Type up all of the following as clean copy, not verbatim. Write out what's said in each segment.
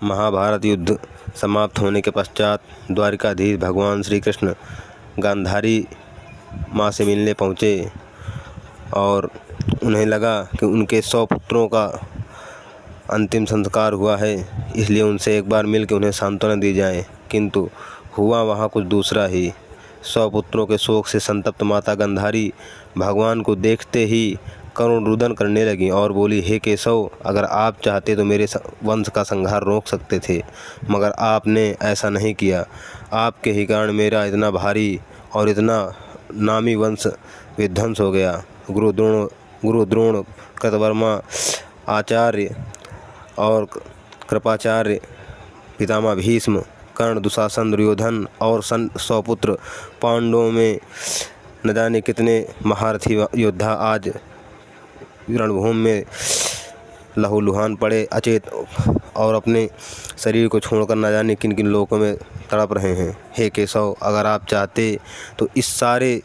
महाभारत युद्ध समाप्त होने के पश्चात द्वारिकाधीश भगवान श्री कृष्ण गांधारी माँ से मिलने पहुँचे और उन्हें लगा कि उनके 100 पुत्रों का अंतिम संस्कार हुआ है, इसलिए उनसे एक बार मिल के उन्हें सांत्वना दी जाए। किंतु हुआ वहाँ कुछ दूसरा ही। 100 पुत्रों के शोक से संतप्त माता गांधारी भगवान को देखते ही करुण रुदन करने लगी और बोली, हे केशव, अगर आप चाहते तो मेरे वंश का संहार रोक सकते थे, मगर आपने ऐसा नहीं किया। आपके ही कारण मेरा इतना भारी और इतना नामी वंश विध्वंस हो गया। गुरु द्रोण, कृतवर्मा आचार्य और कृपाचार्य, पितामह भीष्म, कर्ण, दुशासन, दुर्योधन और 100 पुत्र पांडवों में न जाने कितने महारथी योद्धा आज रणभूमि में लहूलुहान पड़े अचेत और अपने शरीर को छोड़कर न जाने किन किन लोकों में तड़प रहे हैं। हे केशव, अगर आप चाहते तो इस सारे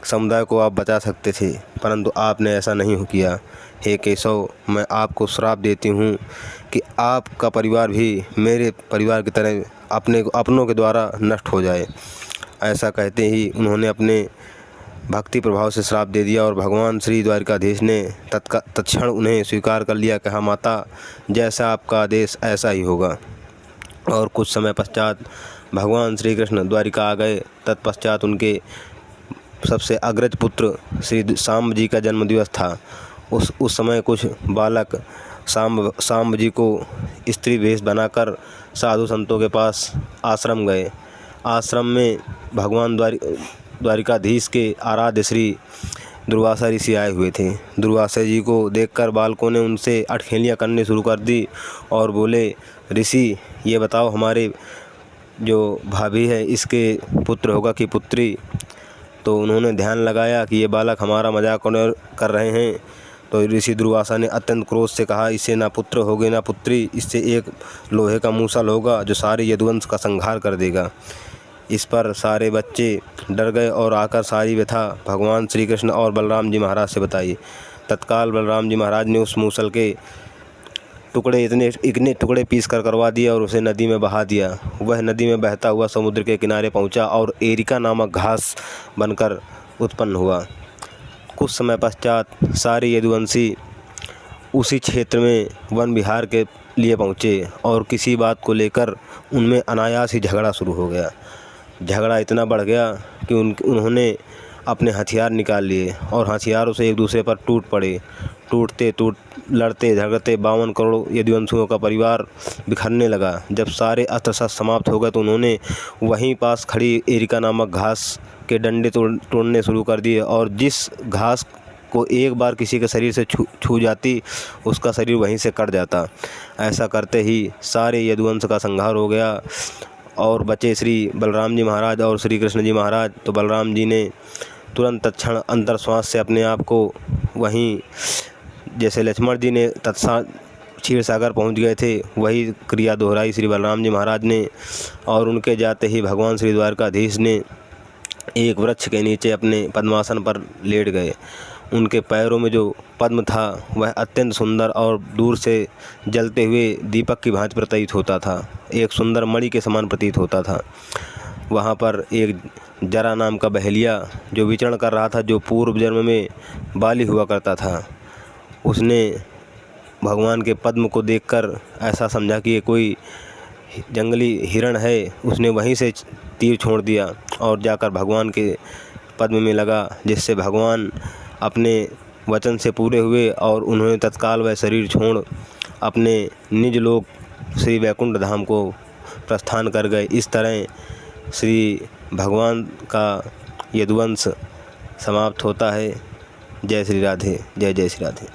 समुदाय को आप बचा सकते थे, परंतु आपने ऐसा नहीं किया। हे केशव, मैं आपको श्राप देती हूँ कि आपका परिवार भी मेरे परिवार की तरह अपनों के द्वारा नष्ट हो जाए। ऐसा कहते ही उन्होंने अपने भक्ति प्रभाव से श्राप दे दिया और भगवान श्री द्वारिकाधीश ने तत्क्षण उन्हें स्वीकार कर लिया। कहा, माता, जैसा आपका आदेश ऐसा ही होगा। और कुछ समय पश्चात भगवान श्री कृष्ण द्वारिका आ गए। तत्पश्चात उनके सबसे अग्रज पुत्र श्री सांब जी का जन्मदिवस था। उस समय कुछ बालक सांब जी को स्त्री वेश बनाकर साधु संतों के पास आश्रम गए। आश्रम में भगवान द्वारिकाधीश के आराध्य श्री दुर्वासा ऋषि आए हुए थे। दुर्वासा जी को देखकर बालकों ने उनसे अठखेलियाँ करने शुरू कर दी और बोले, ऋषि, ये बताओ, हमारे जो भाभी है इसके पुत्र होगा कि पुत्री? तो उन्होंने ध्यान लगाया कि ये बालक हमारा मजाक कर रहे हैं। तो ऋषि दुर्वासा ने अत्यंत क्रोध से कहा, इससे ना पुत्र होगे ना पुत्री, इससे एक लोहे का मूसल होगा जो सारे यदुवंश का संहार कर देगा। इस पर सारे बच्चे डर गए और आकर सारी व्यथा भगवान श्री कृष्ण और बलराम जी महाराज से बताई। तत्काल बलराम जी महाराज ने उस मूसल के टुकड़े इतने टुकड़े पीस कर करवा दिए और उसे नदी में बहा दिया। वह नदी में बहता हुआ समुद्र के किनारे पहुंचा और एरिका नामक घास बनकर उत्पन्न हुआ। कुछ समय पश्चात सारे यदुवंशी उसी क्षेत्र में वन विहार के लिए पहुँचे और किसी बात को लेकर उनमें अनायास ही झगड़ा शुरू हो गया। झगड़ा इतना बढ़ गया कि उन्होंने अपने हथियार निकाल लिए और हथियारों से एक दूसरे पर टूट पड़े। लड़ते झगड़ते 52 करोड़ यदुवंशियों का परिवार बिखरने लगा। जब सारे अस्त्र शस्त्र समाप्त हो गए तो उन्होंने वहीं पास खड़ी एरिका नामक घास के डंडे तोड़ने शुरू कर दिए और जिस घास को एक बार किसी के शरीर से छू जाती उसका शरीर वहीं से कट जाता। ऐसा करते ही सारे यदुवंश का संहार हो गया और बचे श्री बलराम जी महाराज और श्री कृष्ण जी महाराज। तो बलराम जी ने तुरंत तत्क्षण अंतर श्वास से अपने आप को वहीं, जैसे लक्ष्मण जी ने तत्क्षण क्षीर सागर पहुँच गए थे, वही क्रिया दोहराई श्री बलराम जी महाराज ने। और उनके जाते ही भगवान श्री द्वारकाधीश ने एक वृक्ष के नीचे अपने पद्मासन पर लेट गए। उनके पैरों में जो पद्म था वह अत्यंत सुंदर और दूर से जलते हुए दीपक की भांति प्रतीत होता था, एक सुंदर मणि के समान प्रतीत होता था। वहाँ पर एक जरा नाम का बहेलिया जो विचरण कर रहा था, जो पूर्व जन्म में बाली हुआ करता था, उसने भगवान के पद्म को देखकर ऐसा समझा कि ये कोई जंगली हिरण है। उसने वहीं से तीर छोड़ दिया और जाकर भगवान के पद्म में लगा, जिससे भगवान अपने वचन से पूरे हुए और उन्होंने तत्काल वह शरीर छोड़ अपने निज लोक श्री वैकुंठ धाम को प्रस्थान कर गए। इस तरह श्री भगवान का यदुवंश समाप्त होता है। जय श्री राधे, जय जय श्री राधे।